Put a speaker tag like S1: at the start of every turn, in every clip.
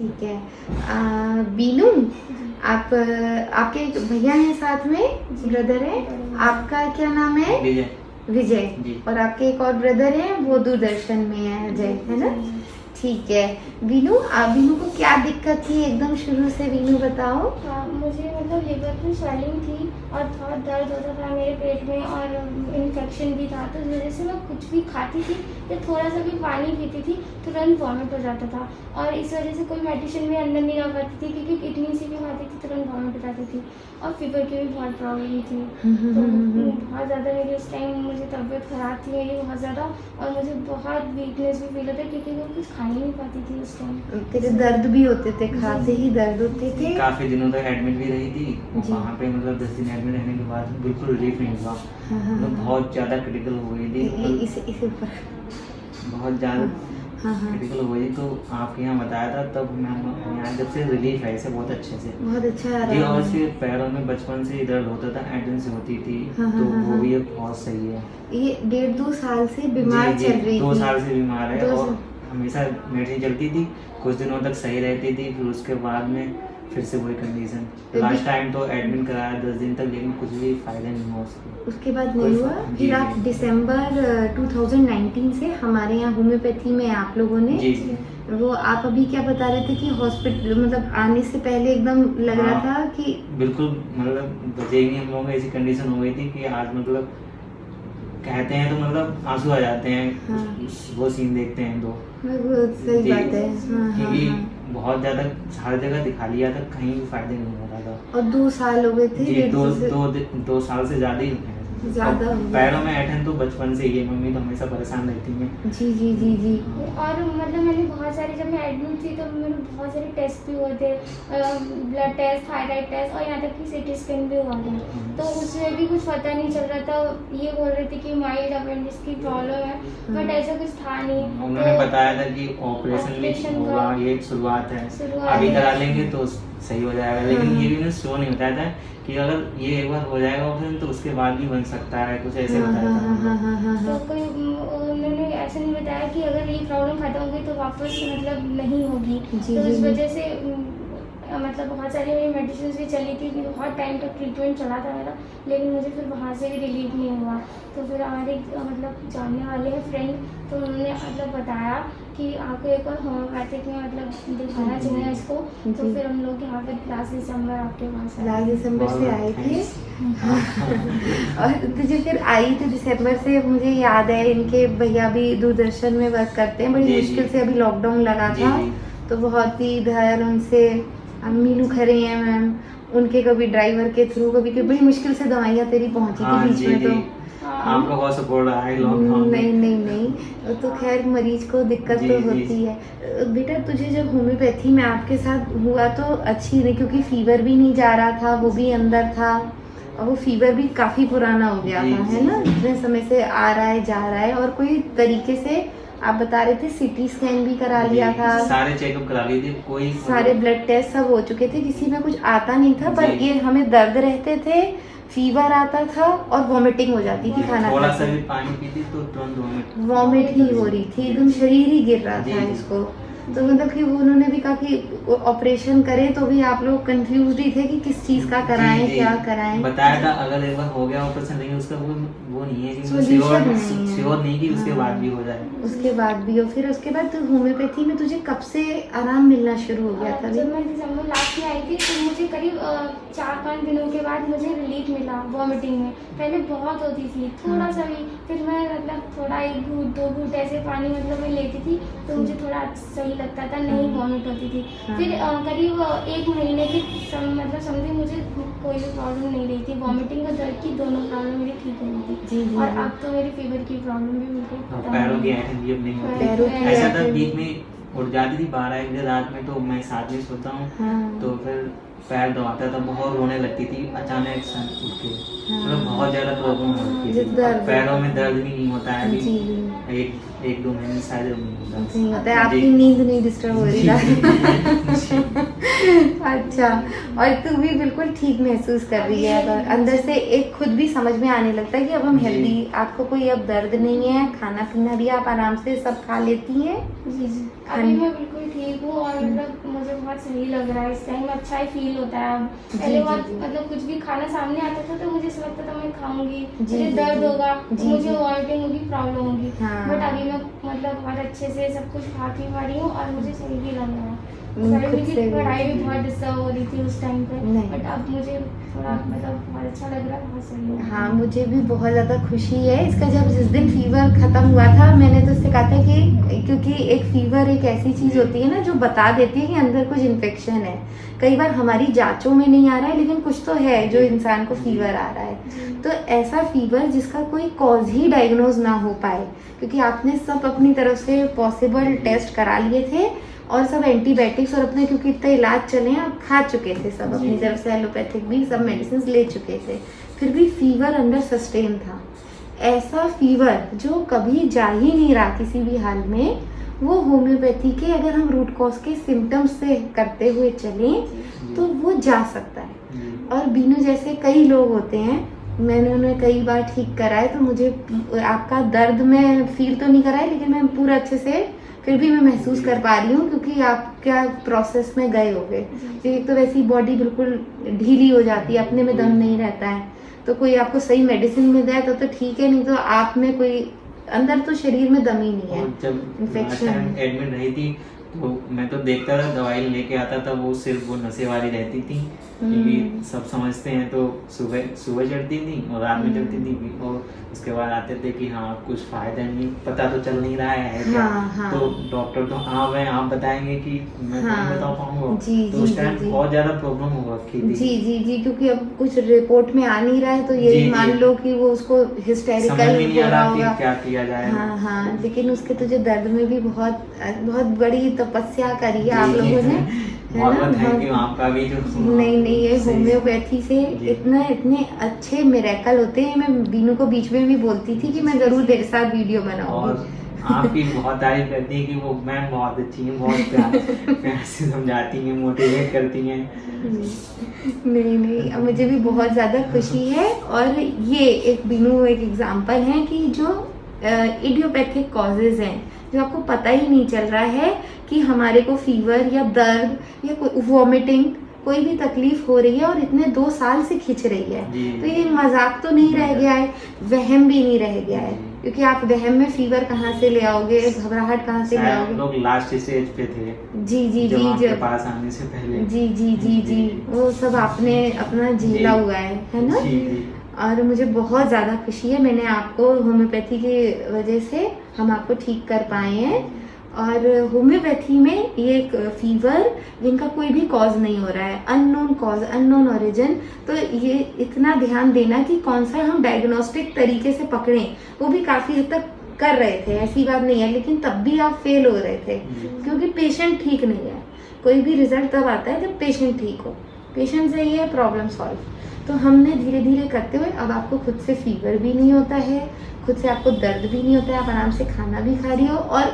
S1: ठीक है। बीनू, आप आपके एक भैया हैं साथ में, ब्रदर है, आपका क्या नाम है?
S2: विजय।
S1: विजय।
S2: जी।
S1: और आपके एक और ब्रदर है, वो दूरदर्शन में है, अजय, है ना? ठीक है। बीनू, बीनू को क्या दिक्कत थी एकदम शुरू से, बीनू बताओ।
S3: हाँ, मुझे मतलब लिवर में स्वेलिंग थी और बहुत दर्द होता था मेरे पेट में और इन्फेक्शन भी था, तो इस वजह से मैं कुछ भी खाती थी या थोड़ा सा भी पानी पीती थी तुरंत वॉमिट हो जाता था। और इस वजह से कोई मेडिसिन भी अंदर नहीं आ पाती थी, क्योंकि किडनी से भी खाती थी तुरंत वॉमिट हो जाती थी। और फीवर की भी बहुत प्रॉब्लम थी, तो बहुत ज़्यादा मेरी उस टाइम मुझे तबीयत ख़राब थी मेरी बहुत ज़्यादा, और मुझे बहुत वीकनेस भी फील होता, क्योंकि मैं कुछ खा ही नहीं पाती थी उस टाइम।
S1: तेरे दर्द भी होते थे, खाते ही दर्द होते थे।
S2: काफी दिनों तक एडमिट भी रही थी
S1: जी।
S2: वहाँ पे, मतलब 10 दिन एडमिट रहने के बाद बिल्कुल रिलीफ नहीं हुआ।
S1: हाँ,
S2: मतलब बहुत ज्यादा क्रिटिकल हो गई थी,
S1: इसे ऊपर।
S2: बहुत ज्यादा
S1: हाँ, हाँ।
S2: क्रिटिकल हो गई, तो आपके यहाँ बताया था तब मैं यहाँ जब से रिलीफ है इसे बहुत अच्छे से।
S1: बहुत अच्छा आ
S2: जी,
S1: रहा
S2: और
S1: है।
S2: फिर पैरों में बचपन से ही दर्द होता था, एडन से होती थी,
S1: हाँ,
S2: तो
S1: हाँ,
S2: वो
S1: हाँ।
S2: भी अब बहुत सही है।
S1: ये 1.5-2 साल से बीमार
S2: जी,
S1: चल रही थी।
S2: 2 साल से बीमार है,
S1: 2
S2: और
S1: साल।
S2: हमेशा मेडिसिन चलती थी, कुछ दिनों तक सही रहती थी, फिर उसके बाद में फिर से वही कंडीशन। लास्ट टाइम तो एडमिट कराया 10 दिन तक, लेकिन कुछ भी फायदा नहीं हुआ
S1: उसके बाद नहीं हुआ।
S2: जी,
S1: फिर आप
S2: जी।
S1: दिसंबर 2019 से हमारे यहाँ होम्योपैथी में आप लोगों ने
S2: जी जी।
S1: वो, आप अभी क्या बता रहे थे कि हॉस्पिटल मतलब आने से पहले एकदम लग रहा
S2: हाँ,
S1: था कि
S2: बिल्कुल, मतलब बचे ही नहीं हम लोगों को, ऐसी कंडीशन हो गई थी कि आज मतलब कहते हैं तो मतलब आंसू आ जाते हैं।
S1: हाँ।
S2: वो सीन देखते हैं तो
S1: वो सही
S2: जी।
S1: बात है। हाँ, हाँ,
S2: क्योंकि
S1: हाँ।
S2: बहुत ज्यादा हर जगह दिखा लिया था, कहीं भी फायदे नहीं हो रहा था।
S1: और 2 साल हो गए थे।
S2: जी, 2 साल से ज्यादा ही है।
S1: ज्यादा
S2: और
S1: हो गया।
S2: पैरों में ऐठन तो बचपन से ही है, मम्मी तो हमेशा परेशान रहती हैं।
S1: जी जी जी जी।
S3: और मतलब मैंने बहुत सारे, जब मैं एडमिट थी तो मैंने बहुत सारे टेस्ट भी हुए थे, ब्लड टेस्ट, थायराइड टेस्ट, और यहाँ तक कि सीटी स्कैन भी हुआ था, तो उसमें भी कुछ पता नहीं चल रहा था। ये बोल रहे थे कि माइल्ड अपेंडिक्स की प्रॉब्लम है, बट ऐसा कुछ था नहीं।
S2: उन्होंने
S3: तो
S2: बताया था कि ऑपरेशन भी
S3: ऑपरेशन
S2: होगा,
S3: का
S2: ये शुरुआत है,
S3: शुरुआत
S2: अभी
S3: है।
S2: करा लेंगे तो सही हो जाएगा। लेकिन
S1: हाँ।
S2: ये भी उन्होंने शो नहीं बताया था कि अगर ये एक बार हो जाएगा ऑपरेशन तो उसके बाद भी बन सकता है, कुछ ऐसे
S1: हाँ,
S2: बताया
S1: हाँ,
S2: था
S1: हाँ,
S2: उन्होंने।
S1: हाँ, हाँ,
S3: तो
S1: हाँ।
S3: कोई उन्होंने ऐसा नहीं बताया कि अगर ये प्रॉब्लम खत्म होगी तो वापस मतलब नहीं होगी।
S1: जी,
S3: तो
S1: जी,
S3: इस
S1: जी।
S3: वजह से मतलब बहुत सारी मेरी मेडिसिन भी चली थी, कि बहुत टाइम तक ट्रीटमेंट चला था मेरा, लेकिन मुझे फिर वहाँ से भी रिलीफ नहीं हुआ। तो फिर हमारे मतलब जानने वाले हैं फ्रेंड, तो उन्होंने मतलब बताया कि आपको एक और होम्योपैथिक में मतलब दिखाना चाहिए इसको। तो
S1: जी।
S3: फिर हम लोग यहाँ पे लास्ट दिसंबर आपके पास आए।
S1: लास्ट दिसंबर से
S2: बहुत
S1: आए थे।
S2: thanks।
S1: और तुझे फिर आई थी दिसंबर से, मुझे याद है इनके भैया भी दूरदर्शन में वर्क करते हैं, बड़ी
S2: जी,
S1: मुश्किल
S2: जी।
S1: से अभी लॉकडाउन लगा
S2: जी,
S1: था,
S2: जी।
S1: तो बहुत ही इधर उनसे मीनू खरे हैं मैम, उनके कभी ड्राइवर के थ्रू, कभी बड़ी मुश्किल से दवाइयाँ तेरी पहुंची थी
S2: हाँ,
S1: बीच
S2: जी,
S1: में।
S2: जी।
S1: तो
S2: आपका बहुत सपोर्ट रहा है लॉकडाउन में।
S1: नहीं नहीं नहीं, वो तो खैर मरीज को दिक्कत
S2: जी,
S1: तो
S2: जी।
S1: होती है। बेटा तुझे जब होम्योपैथी में आपके साथ हुआ तो अच्छी नहीं, क्योंकि फीवर भी नहीं जा रहा था, वो भी अंदर था, और वो फीवर भी काफी पुराना हो गया
S2: जी,
S1: था, है
S2: जी,
S1: ना?
S2: जी।
S1: इतने समय से आ रहा है जा रहा है, और कोई तरीके से आप बता रहे थे सीटी स्कैन भी करा लिया
S2: जी,
S1: था,
S2: सारे चेकअप करा लिए थे, कोई
S1: सारे ब्लड टेस्ट सब हो चुके थे, किसी में कुछ आता नहीं था, पर
S2: जी।
S1: ये हमें दर्द रहते थे, फीवर आता था और वॉमिटिंग हो जाती थी खाना
S2: थोड़ा
S1: खाते
S2: सा भी पानी पीती तो तुरंत
S1: वॉमिट ही हो रही थी, एकदम शरीर ही गिर रहा
S2: जी,
S1: था
S2: जी।
S1: इसको। तो मतलब कि वो उन्होंने भी कहा कि ऑपरेशन करें, तो भी आप लोग कंफ्यूज ही थे कि किस चीज का कराएं,
S2: जी, जी।
S1: क्या कराएं।
S2: बताया था अगर एक बार हो गया ऑपरेशन, लेकिन उसका वो नहीं है कि
S1: Solution नहीं है।
S2: श्योर नहीं कि उसके
S1: हाँ।
S2: बाद भी हो जाए।
S1: उसके बाद भी हो, फिर उसके बाद तो होम्योपैथी में तुझे कब से आराम मिलना शुरू हो गया था?
S3: जब मैं दिसंबर लास्ट में आई थी तो मुझे करीब 4-5 दिनों के बाद मुझे रिलीफ मिला वॉमिटिंग में। पहले बहुत होती थी, थोड़ा सा भी, फिर मैं मतलब थोड़ा 1 घूंट 2 घूंट ऐसे पानी मतलब मैं लेती थी तो मुझे थोड़ा सही लगता था, नहीं वॉमिट होती थी।
S1: हाँ।
S3: फिर करीब 1 महीने के मतलब समथिंग मुझे कोई भी प्रॉब्लम नहीं रही थी, वॉमिटिंग और दर्द की दोनों प्रॉब्लम मेरी ठीक हो गई
S1: जी,
S3: थी।
S1: जी,
S3: और
S1: जी।
S3: अब तो मेरी फीवर की प्रॉब्लम भी बिल्कुल
S2: हाँ,
S3: खत्म
S2: पैरों
S3: हो
S2: की
S3: गई।
S2: ऐठन भी अब नहीं
S1: पैरों
S2: होती।
S1: की
S2: ऐसा था
S1: ऐठन।
S2: बीच में उठ जाती थी 12-1 बजे रात में, तो मैं साथ में सोता हूँ,
S1: हाँ।
S2: तो फिर पैर दबाता था, बहुत रोने लगती थी अचानक से उठ के, मतलब बहुत ज्यादा प्रॉब्लम हो रही थी।
S1: दर्द।
S2: अब पैरों में दर्द भी नहीं होता है अभी,
S1: जी, जी।
S2: 1-2 महीने शायद नहीं होता।
S1: नहीं होता है,
S2: जी।
S1: आपकी नींद नहीं डिस्टर्ब हो रही
S2: जी।
S1: है। अच्छा, और तू भी बिल्कुल ठीक महसूस कर रही है, और अंदर से एक खुद भी समझ में आने लगता है कि अब हम
S2: जी।
S1: हेल्दी, आपको कोई अब दर्द नहीं है, खाना पीना भी आप आराम से सब खा लेती हैं।
S3: जी जी, अभी मैं बिल्कुल ठीक हूँ और मतलब मुझे बहुत सही लग रहा है इस टाइम, अच्छा ही फील होता है अब।
S1: जी,
S3: पहले
S1: जी,
S3: बहुत
S1: जी।
S3: मतलब कुछ भी खाना सामने आता था तो मुझे ऐसा लगता था मैं खाऊंगी,
S1: जी,
S3: मुझे
S1: जी,
S3: दर्द
S1: जी।
S3: होगा,
S1: जी,
S3: मुझे
S1: जी।
S3: वॉमिटिंग होगी, प्रॉब्लम होगी।
S1: हाँ।
S3: बट अभी मैं मतलब बहुत अच्छे से सब कुछ खा पी पा रही हूँ और मुझे सही भी लग रहा है।
S1: खुद
S3: मेरी
S1: से भी।
S3: पढ़ाई भी बहुत डिस्टर्ब हो रही थी उस टाइम पे,
S1: नहीं।
S3: बट अब मुझे थोड़ा मतलब बहुत अच्छा लग रहा है, बहुत सही है।
S1: हाँ, मुझे भी बहुत ज़्यादा खुशी है इसका। जब जिस दिन फीवर ख़त्म हुआ था, मैंने तो उससे कहा था कि क्योंकि एक फीवर एक ऐसी चीज़ होती है ना जो बता देती है कि अंदर कुछ इन्फेक्शन है। कई बार हमारी जांचों में नहीं आ रहा है, लेकिन कुछ तो है जो इंसान को फीवर आ रहा है। तो ऐसा फीवर जिसका कोई कॉज ही डायग्नोज ना हो पाए, क्योंकि आपने सब अपनी तरफ से पॉसिबल टेस्ट करा लिए थे और सब एंटीबायोटिक्स और अपने, क्योंकि इतना इलाज चले हैं, आप खा चुके थे सब अपनी तरफ से, एलोपैथिक भी सब मेडिसिन ले चुके थे, फिर भी फीवर अंदर सस्टेन था। ऐसा फीवर जो कभी जा ही नहीं रहा किसी भी हाल में, वो होम्योपैथी के अगर हम रूट कॉज के सिम्टम्स से करते हुए चलें तो वो जा सकता है। और बीनू जैसे कई लोग होते हैं, मैंने उन्हें कई बार ठीक कराए, तो मुझे आपका दर्द में फील तो नहीं कराए, लेकिन मैं पूरा अच्छे से फिर भी मैं महसूस कर पा रही हूँ, क्योंकि आप क्या प्रोसेस में गए होगे। एक तो वैसी बॉडी बिल्कुल ढीली हो जाती है, अपने में दम नहीं रहता है, तो कोई आपको सही मेडिसिन मिल जाए तो ठीक है, नहीं तो आप में कोई अंदर तो शरीर में दम ही नहीं है।
S2: और जब
S1: इन्फेक्शन
S2: एडमिट रही थी तो मैं तो देखता था, दवाई लेके आता था, वो सिर्फ वो नशे वाली रहती थी, क्योंकि सब समझते हैं तो सुबह सुबह चढ़ती थी और रात में चढ़ती थी, और उसके बाद आते थे कि हाँ कुछ फायदा नहीं, पता तो चल नहीं रहा है क्या।
S1: हाँ।
S2: तो डॉक्टर तो आप हैं, आप बताएंगे कि मैं
S1: हाँ।
S2: नहीं बता पाऊंगा।
S1: जी,
S2: तो
S1: जी,
S2: उस
S1: जी,
S2: टाइम
S1: जी।
S2: बहुत ज्यादा प्रॉब्लम हो रखी थी।
S1: जी, क्योंकि अब कुछ रिपोर्ट में आ नहीं रहा है, तो
S2: जी,
S1: यही
S2: जी।
S1: मान लो कि वो उसको
S2: समझ
S1: हिस्टेरिकल
S2: में नहीं
S1: हो
S2: आ
S1: रहा
S2: रहा
S1: होगा।
S2: कि क्या किया जाए।
S1: हाँ, लेकिन उसके तुझे दर्द में भी बहुत बहुत बड़ी तपस्या करी है आप
S2: जी,
S1: लोगों ने, है
S2: बहुत
S1: ना?
S2: बहुत थैंक यू आपका भी जो
S1: नहीं, ये
S2: सही-
S1: होम्योपैथी से
S2: जी।
S1: इतने अच्छे मिरेकल होते हैं। मैं बीनू को बीच में भी बोलती थी कि मैं जरूर तेरे साथ वीडियो
S2: और
S1: बनाऊंगी।
S2: आपकी बहुत तारीफ करती है कि वो मैम बहुत अच्छी हैं, बहुत प्यार से समझाती हैं, मोटिवेट करती हैं।
S1: नहीं, अब मुझे भी बहुत ज़्यादा खुशी है। और ये एक बीनू एक एग्जांपल है कि जो इडियोपैथिक कॉजेज हैं, जो आपको पता ही नहीं चल रहा है कि हमारे को फीवर या दर्द या कोई वॉमिटिंग, कोई भी तकलीफ हो रही है और इतने 2 साल से खिंच रही है,
S2: जी।
S1: तो ये मजाक तो नहीं रह गया है, वहम भी नहीं रह गया है,
S2: जी।
S1: क्योंकि आप वहम में फीवर कहाँ से ले आओगे, घबराहट कहाँ से ले
S2: शायद हम
S1: आओगे।
S2: लोग लास्ट स्टेज पे थे
S1: जी,
S2: जब आपके
S1: जब
S2: पास आने से पहले।
S1: जी, वो सब आपने अपना झेला
S2: जी।
S1: हुआ है ना?
S2: जी।
S1: और मुझे बहुत ज़्यादा खुशी है, मैंने आपको होम्योपैथी की वजह से हम आपको ठीक कर पाए हैं। और होम्योपैथी में ये एक फीवर जिनका कोई भी कॉज नहीं हो रहा है, अननोन कॉज, अननोन ओरिजिन, तो ये इतना ध्यान देना कि कौन सा हम डायग्नोस्टिक तरीके से पकड़ें, वो भी काफ़ी हद तक कर रहे थे, ऐसी बात नहीं है, लेकिन तब भी आप फेल हो रहे थे क्योंकि पेशेंट ठीक नहीं है। कोई भी रिजल्ट तब आता है जब पेशेंट ठीक हो, पेशेंट सही है, प्रॉब्लम सॉल्व। तो हमने धीरे धीरे करते हुए अब आपको खुद से फीवर भी नहीं होता है, खुद से आपको दर्द भी नहीं होता है, आप आराम से खाना भी खा रही हो, और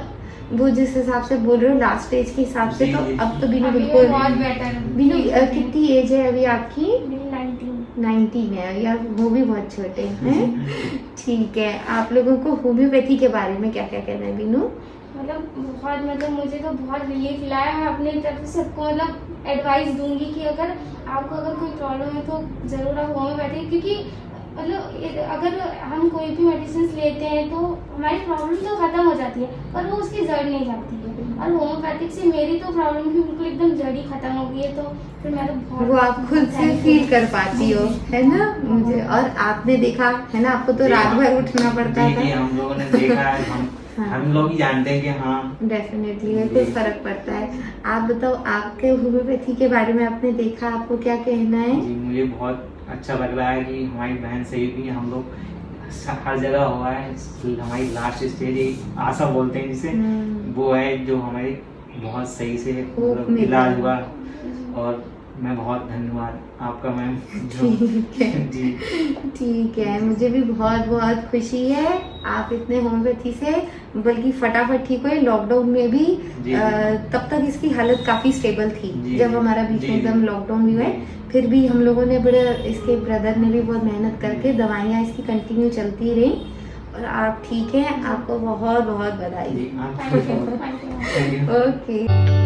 S1: वो जिस हिसाब से बोल रहे हो लास्ट स्टेज के हिसाब से, तो अब तो बीनू
S3: अभी
S1: बिल्कुल।
S3: बहुत बेटर।
S1: बीनू कितनी एज है अभी आपकी?
S3: 19
S1: 19 है यार, वो भी बहुत छोटे हैं। ठीक है, आप लोगों को होम्योपैथी के बारे में क्या क्या कहना है बीनू?
S3: मतलब मुझे तो बहुत रिलीफ मिला है। मैं अपनी तरफ से सबको मतलब एडवाइस दूंगी कि अगर कोई प्रॉब्लम है तो ज़रूर आप होम्योपैथी, क्योंकि मतलब अगर हम कोई भी मेडिसिन लेते हैं तो हमारी प्रॉब्लम तो ख़त्म हो जाती है, पर वो उसकी जड़ नहीं जाती है। और होम्योपैथिक से मेरी तो प्रॉब्लम भी बिल्कुल एकदम जड़ ही खत्म हो गई है, तो फिर मैं तो बहुत,
S1: वो आप खुद से फील कर पाती हो, है ना? मुझे, और आपने देखा है ना, आपको तो रात भर उठना पड़ता
S2: जी,
S1: था।
S2: हम लोगों ने देखा है, हम लोग ही जानते हैं कि हाँ
S1: डेफिनेटली है, कुछ फर्क पड़ता है। आप बताओ, आपके होम्योपैथी के बारे में आपने देखा, आपको क्या कहना है?
S2: जी, मुझे बहुत अच्छा लग रहा है कि हमारी बहन सही भी, हम लोग हर जगह हुआ है, हमारी लास्ट स्टेज आशा बोलते हैं जिसे, वो है जो हमारी बहुत सही से
S1: मिला।
S2: इलाज हुआ। और मैं बहुत धन्यवाद आपका मैम जो
S1: ठीक है।
S2: जी
S1: ठीक है, मुझे भी बहुत बहुत खुशी है आप इतने होम्योपैथी से बल्कि फटाफट ठीक हुए। लॉकडाउन में भी
S2: जी।
S1: तब तक इसकी हालत काफी स्टेबल थी
S2: जी,
S1: जब
S2: जी।
S1: हमारा बीच
S2: जी,
S1: में एकदम
S2: जी।
S1: लॉकडाउन भी हुआ है।
S2: जी।
S1: फिर भी हम लोगों ने बड़े, इसके ब्रदर ने भी बहुत मेहनत करके दवाइयाँ इसकी कंटिन्यू चलती रही और आप ठीक हैं। आपको बहुत बहुत बधाई।
S2: जी आप
S3: thank you.
S2: Thank you.
S1: Okay.